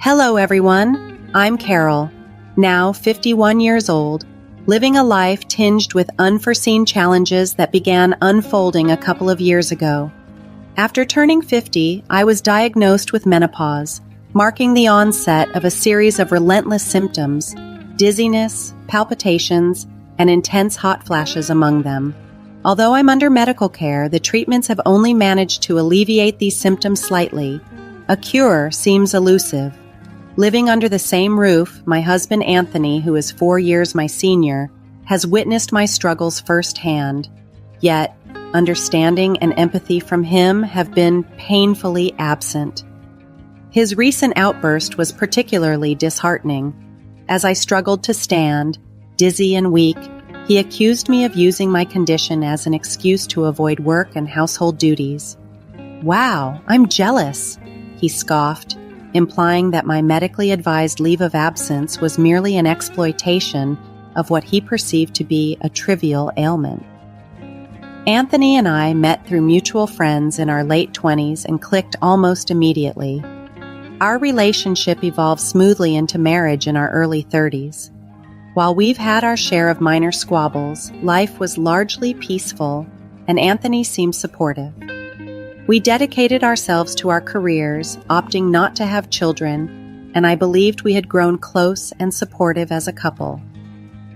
Hello, everyone. I'm Carol, now 51 years old, living a life tinged with unforeseen challenges that began unfolding a couple of years ago. After turning 50, I was diagnosed with menopause, marking the onset of a series of relentless symptoms, dizziness, palpitations, and intense hot flashes among them. Although I'm under medical care, the treatments have only managed to alleviate these symptoms slightly. A cure seems elusive. Living under the same roof, my husband Anthony, who is 4 years my senior, has witnessed my struggles firsthand. Yet, understanding and empathy from him have been painfully absent. His recent outburst was particularly disheartening. As I struggled to stand, dizzy and weak, he accused me of using my condition as an excuse to avoid work and household duties. "Wow, I'm jealous," he scoffed, implying that my medically advised leave of absence was merely an exploitation of what he perceived to be a trivial ailment. Anthony and I met through mutual friends in our late 20s and clicked almost immediately. Our relationship evolved smoothly into marriage in our early 30s. While we've had our share of minor squabbles, life was largely peaceful, and Anthony seemed supportive. We dedicated ourselves to our careers, opting not to have children, and I believed we had grown close and supportive as a couple.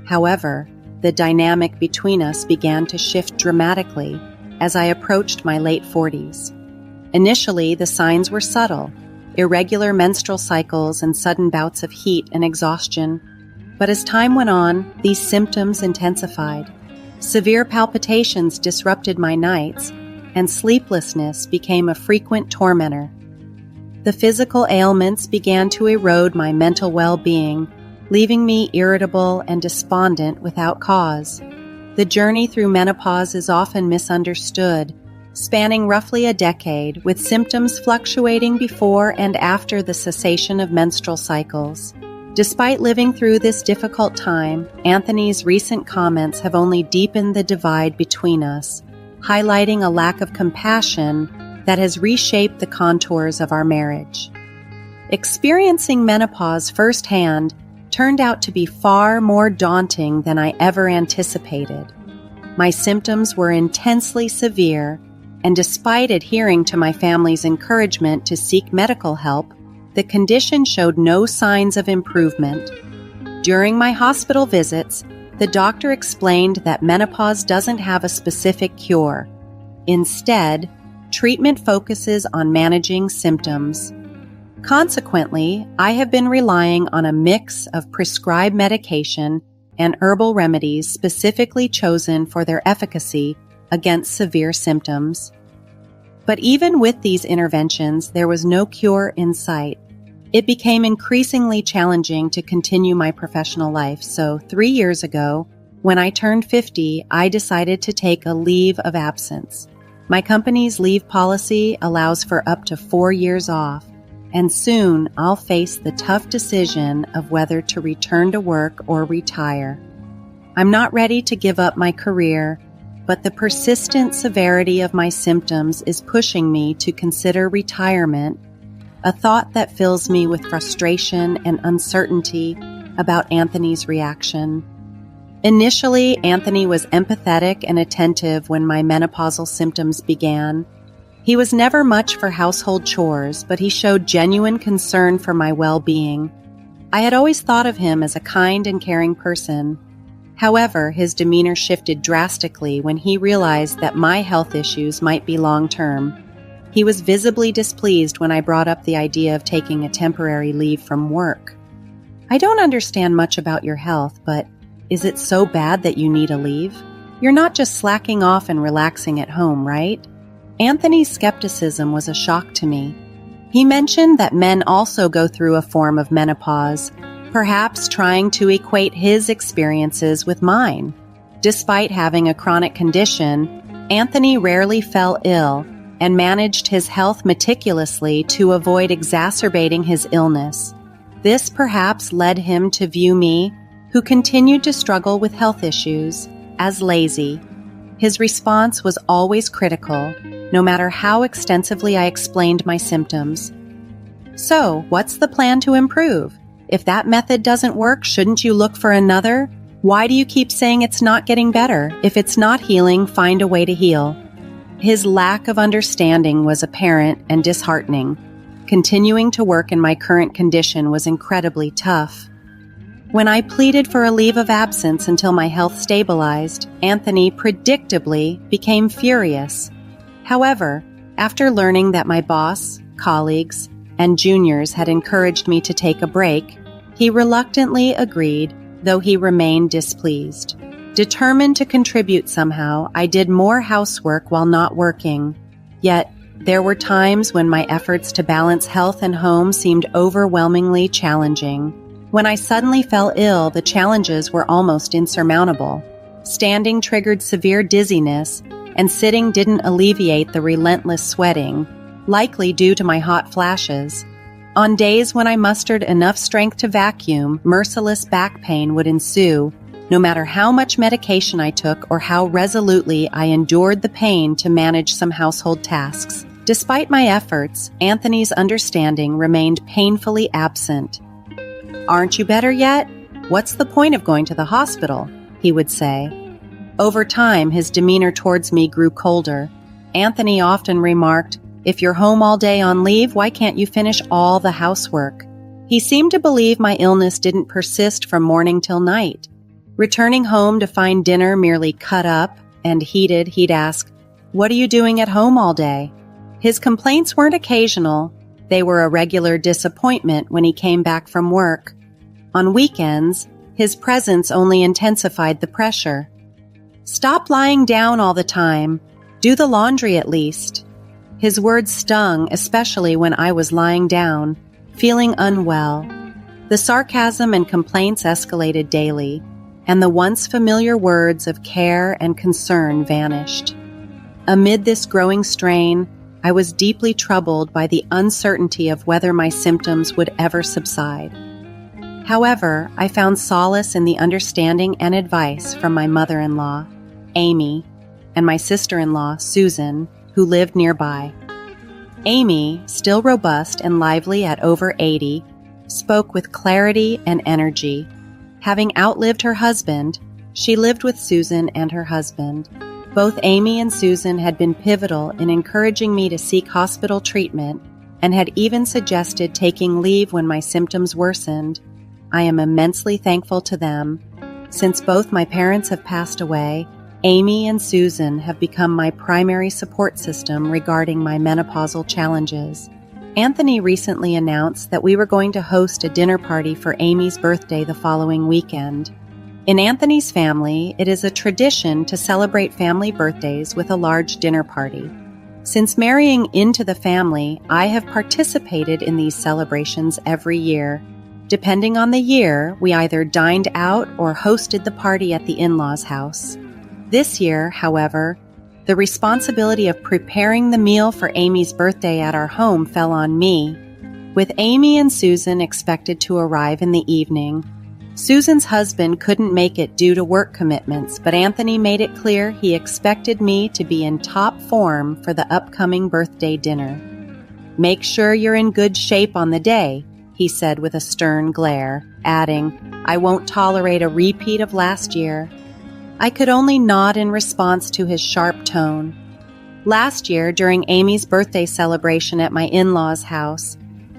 However, the dynamic between us began to shift dramatically as I approached my late 40s. Initially, the signs were subtle, irregular menstrual cycles and sudden bouts of heat and exhaustion. But as time went on, these symptoms intensified. Severe palpitations disrupted my nights, and sleeplessness became a frequent tormentor. The physical ailments began to erode my mental well-being, leaving me irritable and despondent without cause. The journey through menopause is often misunderstood, spanning roughly a decade, with symptoms fluctuating before and after the cessation of menstrual cycles. Despite living through this difficult time, Anthony's recent comments have only deepened the divide between us, highlighting a lack of compassion that has reshaped the contours of our marriage. Experiencing menopause firsthand turned out to be far more daunting than I ever anticipated. My symptoms were intensely severe, and despite adhering to my family's encouragement to seek medical help, the condition showed no signs of improvement. During my hospital visits, the doctor explained that menopause doesn't have a specific cure. Instead, treatment focuses on managing symptoms. Consequently, I have been relying on a mix of prescribed medication and herbal remedies specifically chosen for their efficacy against severe symptoms. But even with these interventions, there was no cure in sight. It became increasingly challenging to continue my professional life, so 3 years ago, when I turned 50, I decided to take a leave of absence. My company's leave policy allows for up to 4 years off, and soon I'll face the tough decision of whether to return to work or retire. I'm not ready to give up my career, but the persistent severity of my symptoms is pushing me to consider retirement, a thought that fills me with frustration and uncertainty about Anthony's reaction. Initially, Anthony was empathetic and attentive when my menopausal symptoms began. He was never much for household chores, but he showed genuine concern for my well-being. I had always thought of him as a kind and caring person. However, his demeanor shifted drastically when he realized that my health issues might be long-term. He was visibly displeased when I brought up the idea of taking a temporary leave from work. "I don't understand much about your health, but is it so bad that you need a leave? You're not just slacking off and relaxing at home, right?" Anthony's skepticism was a shock to me. He mentioned that men also go through a form of menopause, perhaps trying to equate his experiences with mine. Despite having a chronic condition, Anthony rarely fell ill and managed his health meticulously to avoid exacerbating his illness. This perhaps led him to view me, who continued to struggle with health issues, as lazy. His response was always critical, no matter how extensively I explained my symptoms. So, what's the plan to improve? If that method doesn't work, shouldn't you look for another? Why do you keep saying it's not getting better? If it's not healing, find a way to heal. His lack of understanding was apparent and disheartening. Continuing to work in my current condition was incredibly tough. When I pleaded for a leave of absence until my health stabilized, Anthony predictably became furious. However, after learning that my boss, colleagues, and juniors had encouraged me to take a break, he reluctantly agreed, though he remained displeased. Determined to contribute somehow, I did more housework while not working. Yet, there were times when my efforts to balance health and home seemed overwhelmingly challenging. When I suddenly fell ill, the challenges were almost insurmountable. Standing triggered severe dizziness, and sitting didn't alleviate the relentless sweating, likely due to my hot flashes. On days when I mustered enough strength to vacuum, merciless back pain would ensue, no matter how much medication I took or how resolutely I endured the pain to manage some household tasks. Despite my efforts, Anthony's understanding remained painfully absent. "Aren't you better yet? What's the point of going to the hospital?" he would say. Over time, his demeanor towards me grew colder. Anthony often remarked, "If you're home all day on leave, why can't you finish all the housework?" He seemed to believe my illness didn't persist from morning till night. Returning home to find dinner merely cut up and heated, he'd ask, "What are you doing at home all day?" His complaints weren't occasional. They were a regular disappointment when he came back from work. On weekends, his presence only intensified the pressure. "Stop lying down all the time. Do the laundry at least." His words stung, especially when I was lying down, feeling unwell. The sarcasm and complaints escalated daily, and the once familiar words of care and concern vanished. Amid this growing strain, I was deeply troubled by the uncertainty of whether my symptoms would ever subside. However, I found solace in the understanding and advice from my mother-in-law, Amy, and my sister-in-law, Susan, who lived nearby. Amy, still robust and lively at over 80, spoke with clarity and energy. Having outlived her husband, she lived with Susan and her husband. Both Amy and Susan had been pivotal in encouraging me to seek hospital treatment and had even suggested taking leave when my symptoms worsened. I am immensely thankful to them. Since both my parents have passed away, Amy and Susan have become my primary support system regarding my menopausal challenges. Anthony recently announced that we were going to host a dinner party for Amy's birthday the following weekend. In Anthony's family, it is a tradition to celebrate family birthdays with a large dinner party. Since marrying into the family, I have participated in these celebrations every year. Depending on the year, we either dined out or hosted the party at the in-laws' house. This year, however, the responsibility of preparing the meal for Amy's birthday at our home fell on me. With Amy and Susan expected to arrive in the evening, Susan's husband couldn't make it due to work commitments, but Anthony made it clear he expected me to be in top form for the upcoming birthday dinner. "Make sure you're in good shape on the day," he said with a stern glare, adding, "I won't tolerate a repeat of last year." I could only nod in response to his sharp tone. Last year, during Amy's birthday celebration at my in-laws' house,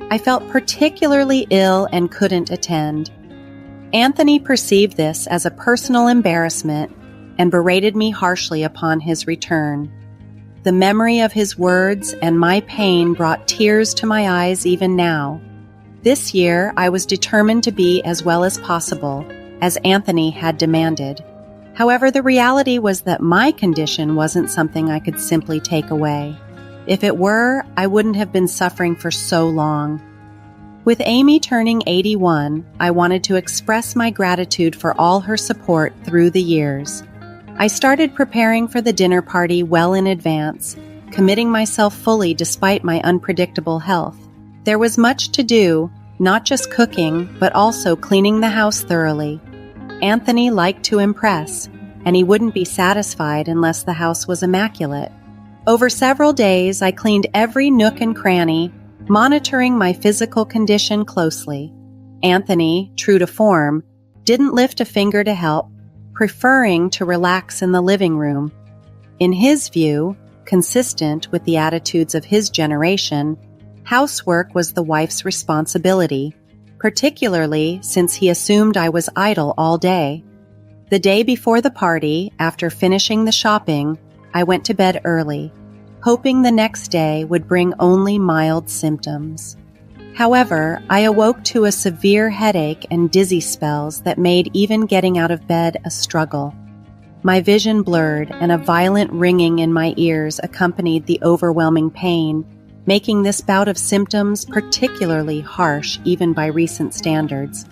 I felt particularly ill and couldn't attend. Anthony perceived this as a personal embarrassment and berated me harshly upon his return. The memory of his words and my pain brought tears to my eyes even now. This year, I was determined to be as well as possible, as Anthony had demanded. However, the reality was that my condition wasn't something I could simply take away. If it were, I wouldn't have been suffering for so long. With Amy turning 81, I wanted to express my gratitude for all her support through the years. I started preparing for the dinner party well in advance, committing myself fully despite my unpredictable health. There was much to do, not just cooking, but also cleaning the house thoroughly. Anthony liked to impress, and he wouldn't be satisfied unless the house was immaculate. Over several days, I cleaned every nook and cranny, monitoring my physical condition closely. Anthony, true to form, didn't lift a finger to help, preferring to relax in the living room. In his view, consistent with the attitudes of his generation, housework was the wife's responsibility, particularly since he assumed I was idle all day. The day before the party, after finishing the shopping, I went to bed early, hoping the next day would bring only mild symptoms. However, I awoke to a severe headache and dizzy spells that made even getting out of bed a struggle. My vision blurred and a violent ringing in my ears accompanied the overwhelming pain, making this bout of symptoms particularly harsh even by recent standards.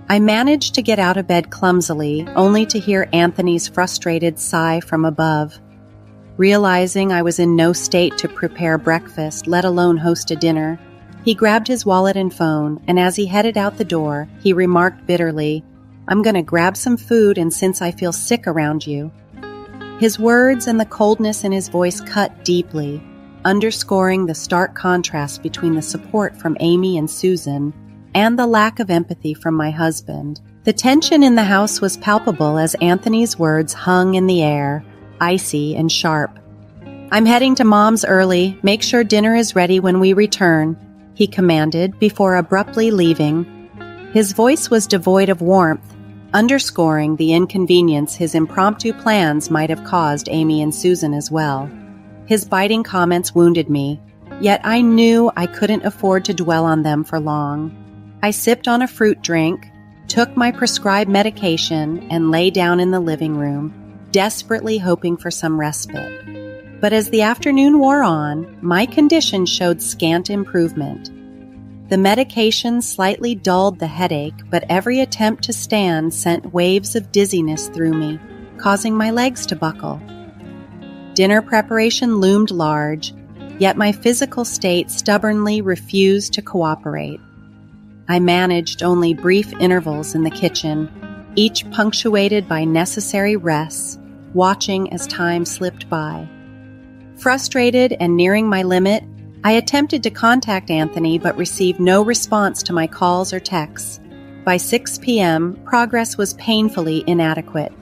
I managed to get out of bed clumsily, only to hear Anthony's frustrated sigh from above. Realizing I was in no state to prepare breakfast, let alone host a dinner, he grabbed his wallet and phone, and as he headed out the door, he remarked bitterly, "I'm going to grab some food, and since I feel sick around you." His words and the coldness in his voice cut deeply, underscoring the stark contrast between the support from Amy and Susan and the lack of empathy from my husband. The tension in the house was palpable as Anthony's words hung in the air, icy and sharp. "I'm heading to Mom's early. Make sure dinner is ready when we return," he commanded before abruptly leaving. His voice was devoid of warmth, underscoring the inconvenience his impromptu plans might have caused Amy and Susan as well. His biting comments wounded me, yet I knew I couldn't afford to dwell on them for long. I sipped on a fruit drink, took my prescribed medication, and lay down in the living room, desperately hoping for some respite. But as the afternoon wore on, my condition showed scant improvement. The medication slightly dulled the headache, but every attempt to stand sent waves of dizziness through me, causing my legs to buckle. Dinner preparation loomed large, yet my physical state stubbornly refused to cooperate. I managed only brief intervals in the kitchen, each punctuated by necessary rests, watching as time slipped by. Frustrated and nearing my limit, I attempted to contact Anthony but received no response to my calls or texts. By 6 p.m., progress was painfully inadequate.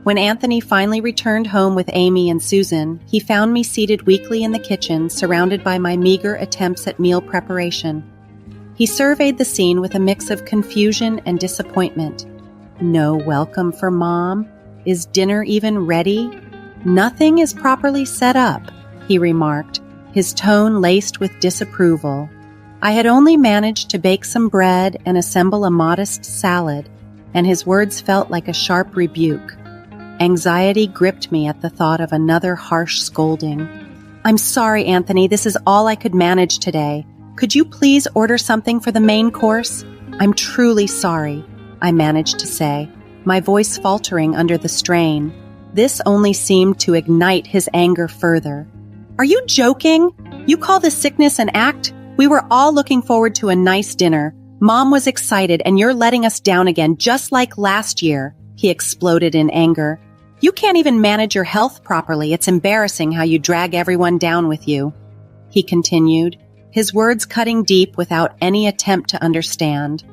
When Anthony finally returned home with Amy and Susan, he found me seated weakly in the kitchen, surrounded by my meager attempts at meal preparation. He surveyed the scene with a mix of confusion and disappointment. "No welcome for Mom? Is dinner even ready? Nothing is properly set up," he remarked, his tone laced with disapproval. I had only managed to bake some bread and assemble a modest salad, and his words felt like a sharp rebuke. Anxiety gripped me at the thought of another harsh scolding. "I'm sorry, Anthony, this is all I could manage today. Could you please order something for the main course? I'm truly sorry," I managed to say, my voice faltering under the strain. This only seemed to ignite his anger further. "Are you joking? You call this sickness an act? We were all looking forward to a nice dinner. Mom was excited, and you're letting us down again, just like last year," he exploded in anger. "You can't even manage your health properly. It's embarrassing how you drag everyone down with you," he continued, his words cutting deep without any attempt to understand.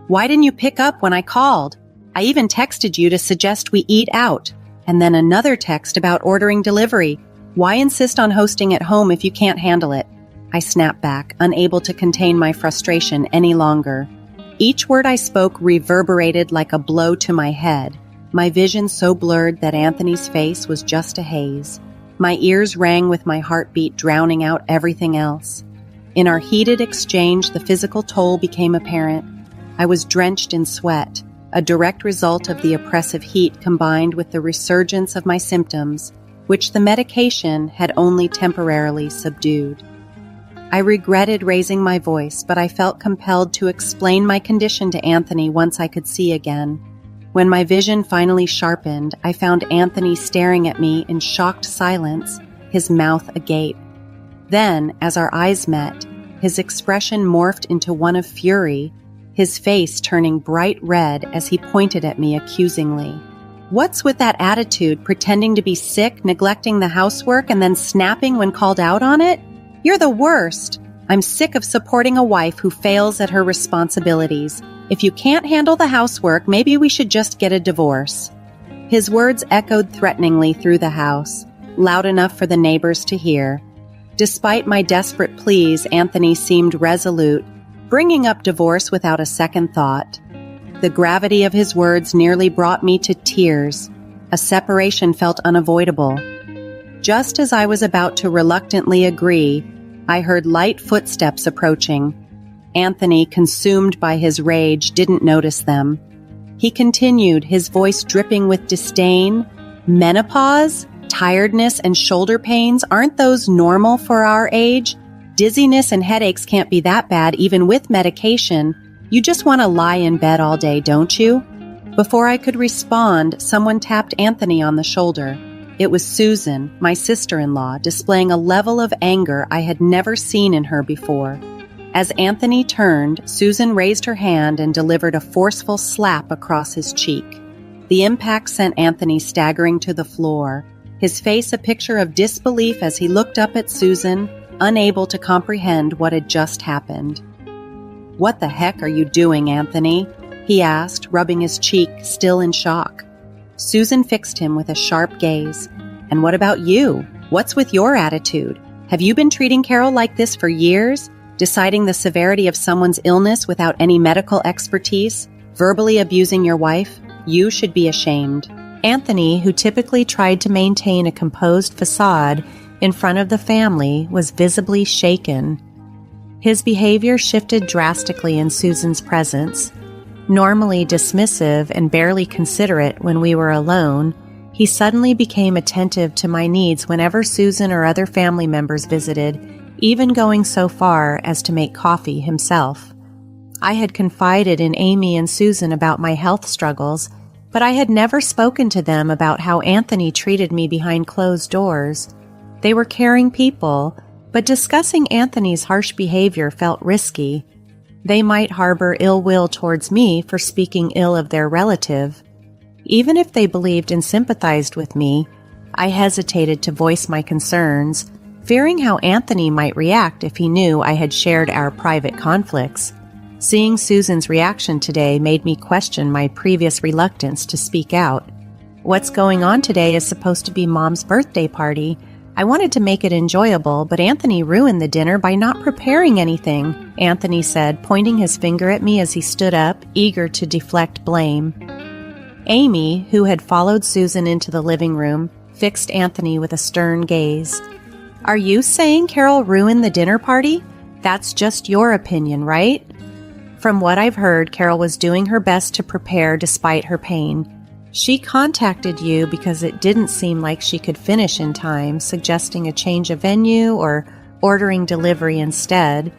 "Why didn't you pick up when I called? I even texted you to suggest we eat out, and then another text about ordering delivery. Why insist on hosting at home if you can't handle it?" I snapped back, unable to contain my frustration any longer. Each word I spoke reverberated like a blow to my head, my vision so blurred that Anthony's face was just a haze. My ears rang with my heartbeat drowning out everything else. In our heated exchange, the physical toll became apparent. I was drenched in sweat, a direct result of the oppressive heat combined with the resurgence of my symptoms, which the medication had only temporarily subdued. I regretted raising my voice, but I felt compelled to explain my condition to Anthony once I could see again. When my vision finally sharpened, I found Anthony staring at me in shocked silence, his mouth agape. Then, as our eyes met, his expression morphed into one of fury, his face turning bright red as he pointed at me accusingly. "What's with that attitude, pretending to be sick, neglecting the housework, and then snapping when called out on it? You're the worst. I'm sick of supporting a wife who fails at her responsibilities. If you can't handle the housework, maybe we should just get a divorce." His words echoed threateningly through the house, loud enough for the neighbors to hear. Despite my desperate pleas, Anthony seemed resolute, bringing up divorce without a second thought. The gravity of his words nearly brought me to tears. A separation felt unavoidable. Just as I was about to reluctantly agree, I heard light footsteps approaching. Anthony, consumed by his rage, didn't notice them. He continued, his voice dripping with disdain. "Menopause? Tiredness and shoulder pains, aren't those normal for our age? Dizziness and headaches can't be that bad even with medication. You just want to lie in bed all day, don't you?" Before I could respond, someone tapped Anthony on the shoulder. It was Susan, my sister-in-law, displaying a level of anger I had never seen in her before. As Anthony turned, Susan raised her hand and delivered a forceful slap across his cheek. The impact sent Anthony staggering to the floor, his face a picture of disbelief as he looked up at Susan, unable to comprehend what had just happened. "What the heck are you doing, Anthony?" he asked, rubbing his cheek, still in shock. Susan fixed him with a sharp gaze. "And what about you? What's with your attitude? Have you been treating Carol like this for years? Deciding the severity of someone's illness without any medical expertise? Verbally abusing your wife? You should be ashamed." Anthony, who typically tried to maintain a composed facade in front of the family, was visibly shaken. His behavior shifted drastically in Susan's presence. Normally dismissive and barely considerate when we were alone, he suddenly became attentive to my needs whenever Susan or other family members visited, even going so far as to make coffee himself. I had confided in Amy and Susan about my health struggles, but I had never spoken to them about how Anthony treated me behind closed doors. They were caring people, but discussing Anthony's harsh behavior felt risky. They might harbor ill will towards me for speaking ill of their relative. Even if they believed and sympathized with me, I hesitated to voice my concerns, fearing how Anthony might react if he knew I had shared our private conflicts. Seeing Susan's reaction today made me question my previous reluctance to speak out. "What's going on today is supposed to be Mom's birthday party. I wanted to make it enjoyable, but Anthony ruined the dinner by not preparing anything," Anthony said, pointing his finger at me as he stood up, eager to deflect blame. Amy, who had followed Susan into the living room, fixed Anthony with a stern gaze. "Are you saying Carol ruined the dinner party? That's just your opinion, right?" From what I've heard, Carol was doing her best to prepare despite her pain. She contacted you because it didn't seem like she could finish in time, suggesting a change of venue or ordering delivery instead.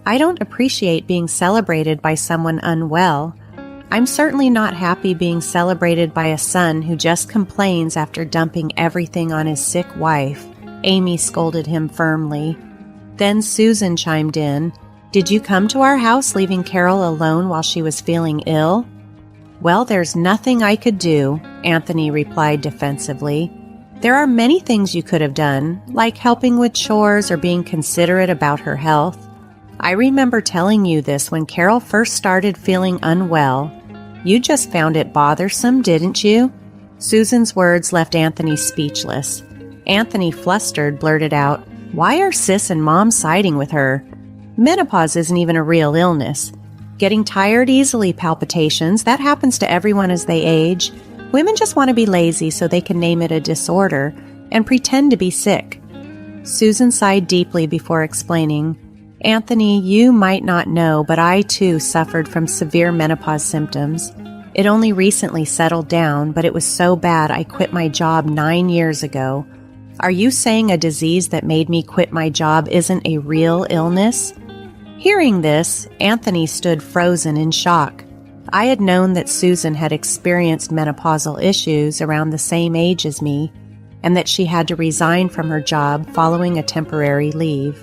I don't appreciate being celebrated by someone unwell. I'm certainly not happy being celebrated by a son who just complains after dumping everything on his sick wife. Amy scolded him firmly. Then Susan chimed in. "Did you come to our house leaving Carol alone while she was feeling ill?" "Well, there's nothing I could do," Anthony replied defensively. "There are many things you could have done, like helping with chores or being considerate about her health. I remember telling you this when Carol first started feeling unwell. You just found it bothersome, didn't you?" Susan's words left Anthony speechless. Anthony, flustered, blurted out, "Why are Sis and Mom siding with her? Menopause isn't even a real illness. Getting tired easily, palpitations, that happens to everyone as they age. Women just want to be lazy so they can name it a disorder and pretend to be sick." Susan sighed deeply before explaining, "Anthony, you might not know, but I too suffered from severe menopause symptoms. It only recently settled down, but it was so bad I quit my job 9 years ago. Are you saying a disease that made me quit my job isn't a real illness?" Hearing this, Anthony stood frozen in shock. I had known that Susan had experienced menopausal issues around the same age as me, and that she had to resign from her job following a temporary leave.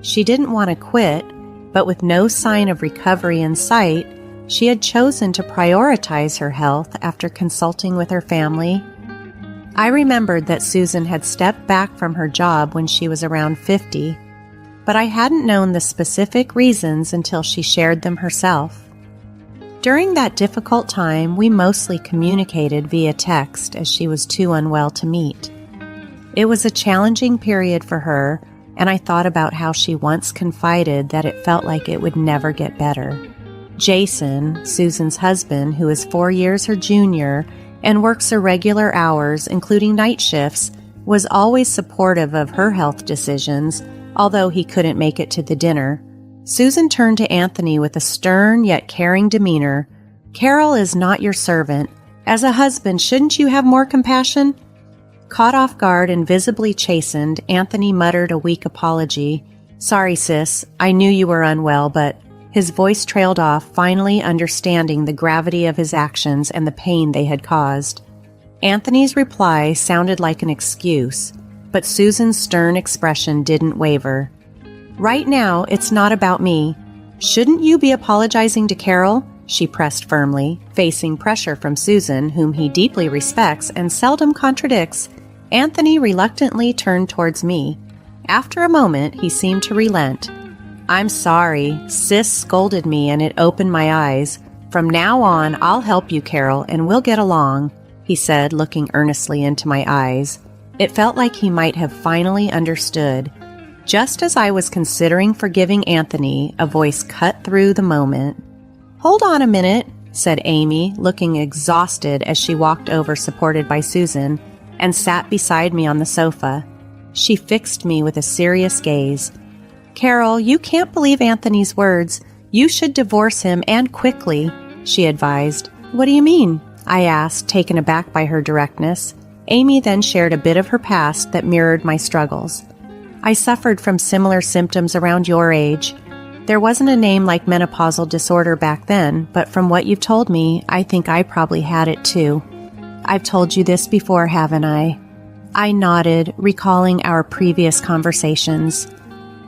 She didn't want to quit, but with no sign of recovery in sight, she had chosen to prioritize her health after consulting with her family. I remembered that Susan had stepped back from her job when she was around 50, but I hadn't known the specific reasons until she shared them herself. During that difficult time, we mostly communicated via text as she was too unwell to meet. It was a challenging period for her, and I thought about how she once confided that it felt like it would never get better. Jason, Susan's husband, who is 4 years her junior and works irregular hours, including night shifts, was always supportive of her health decisions, although he couldn't make it to the dinner. Susan turned to Anthony with a stern yet caring demeanor. "Carol is not your servant. As a husband, shouldn't you have more compassion?" Caught off guard and visibly chastened, Anthony muttered a weak apology. "Sorry, sis. I knew you were unwell, but..." His voice trailed off, finally understanding the gravity of his actions and the pain they had caused. Anthony's reply sounded like an excuse, but Susan's stern expression didn't waver. "Right now, it's not about me. Shouldn't you be apologizing to Carol?" she pressed firmly, facing pressure from Susan, whom he deeply respects and seldom contradicts. Anthony reluctantly turned towards me. After a moment, he seemed to relent. "I'm sorry. Sis scolded me and it opened my eyes. From now on, I'll help you, Carol, and we'll get along," he said, looking earnestly into my eyes. It felt like he might have finally understood. Just as I was considering forgiving Anthony, a voice cut through the moment. "Hold on a minute," said Amy, looking exhausted as she walked over supported by Susan and sat beside me on the sofa. She fixed me with a serious gaze. "Carol, you can't believe Anthony's words. You should divorce him, and quickly," she advised. "What do you mean?" I asked, taken aback by her directness. Amy then shared a bit of her past that mirrored my struggles. "I suffered from similar symptoms around your age. There wasn't a name like menopausal disorder back then, but from what you've told me, I think I probably had it too. I've told you this before, haven't I?" I nodded, recalling our previous conversations.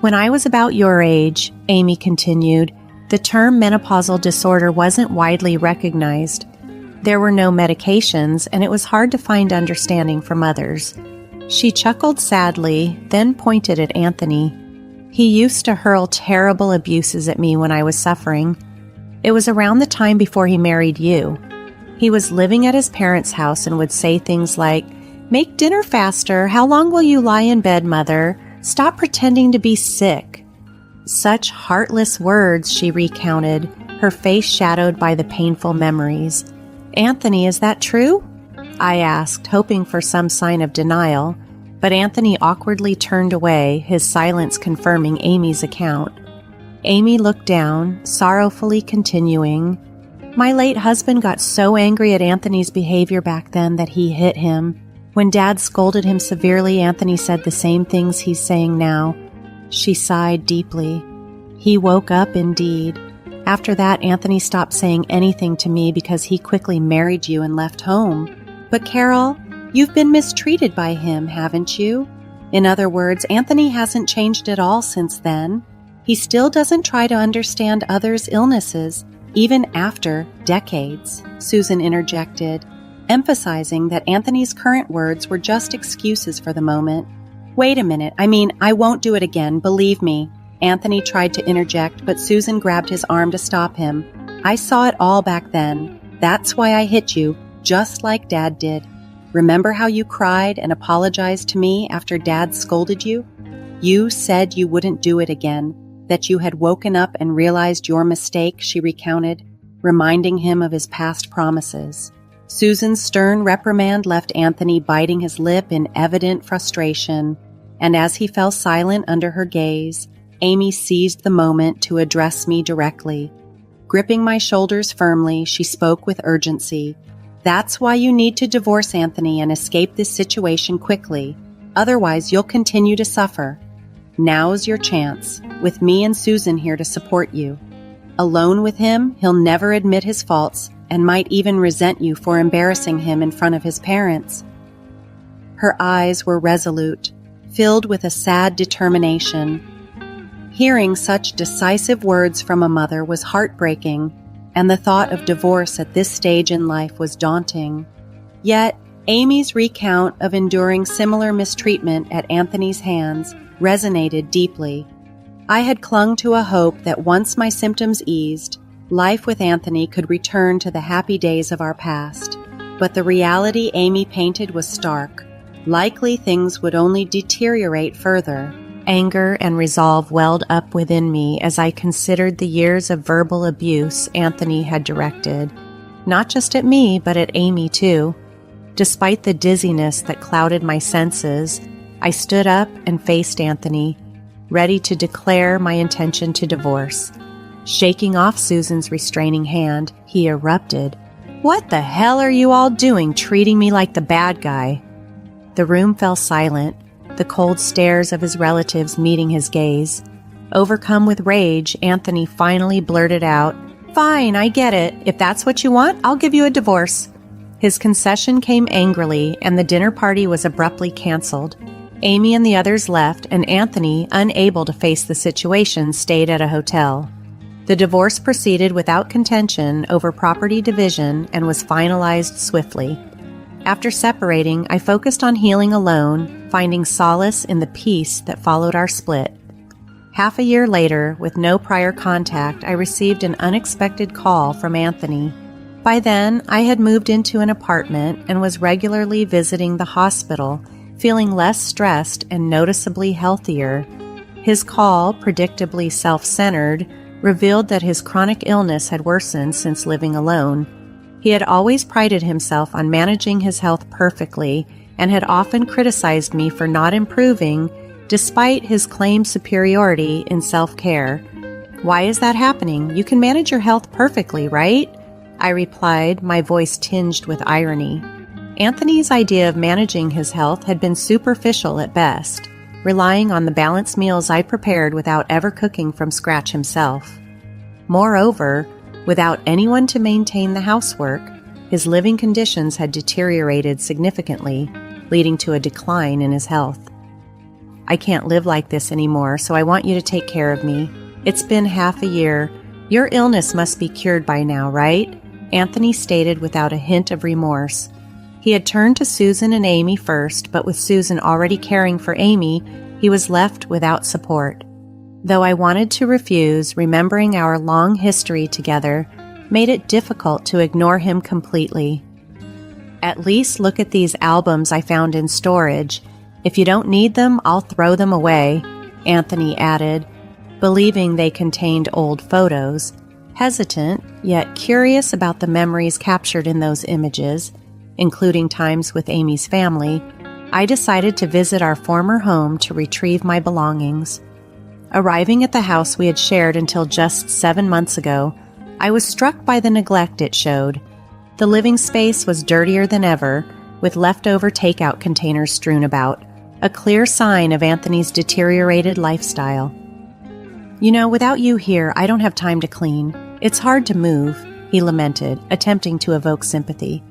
"When I was about your age," Amy continued, "the term menopausal disorder wasn't widely recognized. There were no medications, and it was hard to find understanding from others." She chuckled sadly, then pointed at Anthony. "He used to hurl terrible abuses at me when I was suffering. It was around the time before he married you. He was living at his parents' house and would say things like, 'Make dinner faster. How long will you lie in bed, mother? Stop pretending to be sick.' Such heartless words," she recounted, her face shadowed by the painful memories. "Anthony, is that true?" I asked, hoping for some sign of denial, but Anthony awkwardly turned away, his silence confirming Amy's account. Amy looked down, sorrowfully continuing, "My late husband got so angry at Anthony's behavior back then that he hit him. When Dad scolded him severely, Anthony said the same things he's saying now." She sighed deeply. "He woke up indeed. After that, Anthony stopped saying anything to me because he quickly married you and left home. But Carol, you've been mistreated by him, haven't you? In other words, Anthony hasn't changed at all since then. He still doesn't try to understand others' illnesses, even after decades," Susan interjected, emphasizing that Anthony's current words were just excuses for the moment. "Wait a minute. I won't do it again, believe me." Anthony tried to interject, but Susan grabbed his arm to stop him. "I saw it all back then. That's why I hit you, just like Dad did. Remember how you cried and apologized to me after Dad scolded you? You said you wouldn't do it again, that you had woken up and realized your mistake," she recounted, reminding him of his past promises. Susan's stern reprimand left Anthony biting his lip in evident frustration, and as he fell silent under her gaze, Amy seized the moment to address me directly. Gripping my shoulders firmly, she spoke with urgency. "That's why you need to divorce Anthony and escape this situation quickly. Otherwise, you'll continue to suffer. Now's your chance, with me and Susan here to support you. Alone with him, he'll never admit his faults and might even resent you for embarrassing him in front of his parents." Her eyes were resolute, filled with a sad determination. Hearing such decisive words from a mother was heartbreaking, and the thought of divorce at this stage in life was daunting. Yet, Amy's recount of enduring similar mistreatment at Anthony's hands resonated deeply. I had clung to a hope that once my symptoms eased, life with Anthony could return to the happy days of our past. But the reality Amy painted was stark. Likely things would only deteriorate further. Anger and resolve welled up within me as I considered the years of verbal abuse Anthony had directed. Not just at me, but at Amy too. Despite the dizziness that clouded my senses, I stood up and faced Anthony, ready to declare my intention to divorce. Shaking off Susan's restraining hand, he erupted. "What the hell are you all doing, treating me like the bad guy?" The room fell silent, the cold stares of his relatives meeting his gaze. Overcome with rage, Anthony finally blurted out, "Fine, I get it. If that's what you want, I'll give you a divorce." His concession came angrily, and the dinner party was abruptly canceled. Amy and the others left, and Anthony, unable to face the situation, stayed at a hotel. The divorce proceeded without contention over property division and was finalized swiftly. After separating, I focused on healing alone, finding solace in the peace that followed our split. Half a year later, with no prior contact, I received an unexpected call from Anthony. By then, I had moved into an apartment and was regularly visiting the hospital, feeling less stressed and noticeably healthier. His call, predictably self-centered, revealed that his chronic illness had worsened since living alone. He had always prided himself on managing his health perfectly and had often criticized me for not improving despite his claimed superiority in self-care. "Why is that happening? You can manage your health perfectly, right?" I replied, my voice tinged with irony. Anthony's idea of managing his health had been superficial at best, relying on the balanced meals I prepared without ever cooking from scratch himself. Moreover, without anyone to maintain the housework, his living conditions had deteriorated significantly, leading to a decline in his health. "I can't live like this anymore, so I want you to take care of me. It's been half a year. Your illness must be cured by now, right?" Anthony stated without a hint of remorse. He had turned to Susan and Amy first, but with Susan already caring for Amy, he was left without support. Though I wanted to refuse, remembering our long history together made it difficult to ignore him completely. "At least look at these albums I found in storage. If you don't need them, I'll throw them away," Anthony added, believing they contained old photos. Hesitant, yet curious about the memories captured in those images, including times with Amy's family, I decided to visit our former home to retrieve my belongings. Arriving at the house we had shared until just 7 months ago, I was struck by the neglect it showed. The living space was dirtier than ever, with leftover takeout containers strewn about, a clear sign of Anthony's deteriorated lifestyle. "You know, without you here, I don't have time to clean. It's hard to move," he lamented, attempting to evoke sympathy.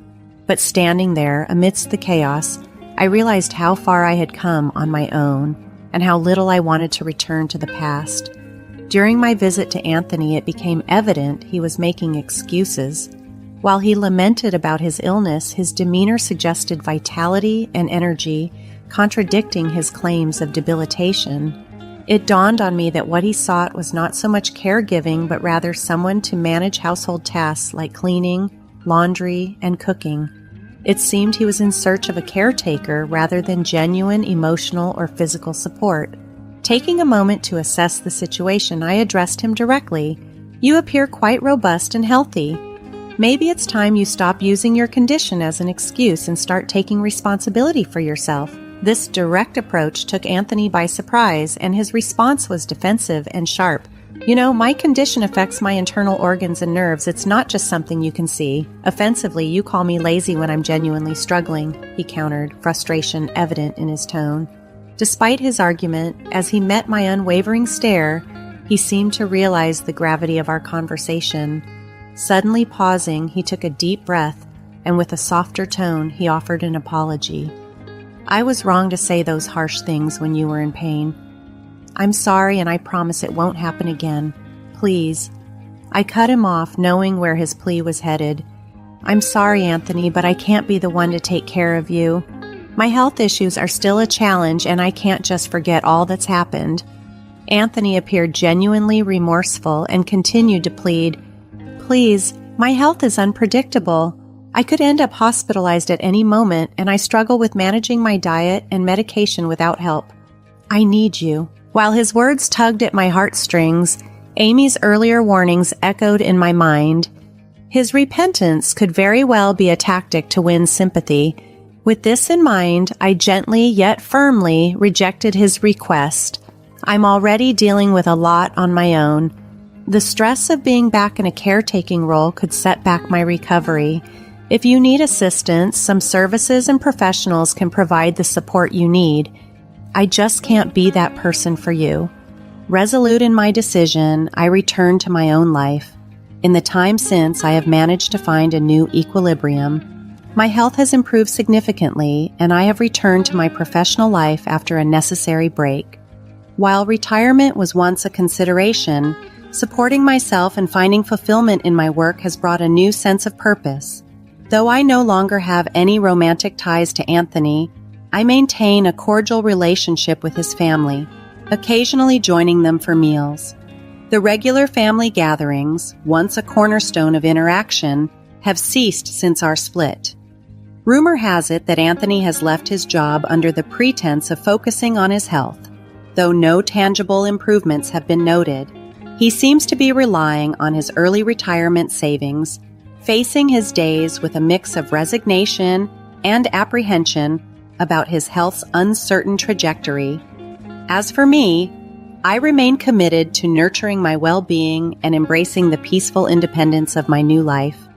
But standing there, amidst the chaos, I realized how far I had come on my own, and how little I wanted to return to the past. During my visit to Anthony, it became evident he was making excuses. While he lamented about his illness, his demeanor suggested vitality and energy, contradicting his claims of debilitation. It dawned on me that what he sought was not so much caregiving, but rather someone to manage household tasks like cleaning, laundry, and cooking. It seemed he was in search of a caretaker rather than genuine emotional or physical support. Taking a moment to assess the situation, I addressed him directly. "You appear quite robust and healthy. Maybe it's time you stop using your condition as an excuse and start taking responsibility for yourself." This direct approach took Anthony by surprise, and his response was defensive and sharp. "You know, my condition affects my internal organs and nerves. It's not just something you can see. Offensively, you call me lazy when I'm genuinely struggling," he countered, frustration evident in his tone. Despite his argument, as he met my unwavering stare, he seemed to realize the gravity of our conversation. Suddenly pausing, he took a deep breath, and with a softer tone, he offered an apology. "I was wrong to say those harsh things when you were in pain. I'm sorry, and I promise it won't happen again. Please." I cut him off, knowing where his plea was headed. "I'm sorry, Anthony, but I can't be the one to take care of you. My health issues are still a challenge, and I can't just forget all that's happened." Anthony appeared genuinely remorseful and continued to plead, "Please, my health is unpredictable. I could end up hospitalized at any moment, and I struggle with managing my diet and medication without help. I need you." While his words tugged at my heartstrings, Amy's earlier warnings echoed in my mind. His repentance could very well be a tactic to win sympathy. With this in mind, I gently yet firmly rejected his request. I'm already dealing with a lot on my own. The stress of being back in a caretaking role could set back my recovery. If you need assistance, some services and professionals can provide the support you need. I just can't be that person for you. Resolute in my decision, I returned to my own life. In the time since, I have managed to find a new equilibrium. My health has improved significantly, and I have returned to my professional life after a necessary break. While retirement was once a consideration, supporting myself and finding fulfillment in my work has brought a new sense of purpose. Though I no longer have any romantic ties to Anthony, I maintain a cordial relationship with his family, occasionally joining them for meals. The regular family gatherings, once a cornerstone of interaction, have ceased since our split. Rumor has it that Anthony has left his job under the pretense of focusing on his health. Though no tangible improvements have been noted, he seems to be relying on his early retirement savings, facing his days with a mix of resignation and apprehension about his health's uncertain trajectory. As for me, I remain committed to nurturing my well-being and embracing the peaceful independence of my new life.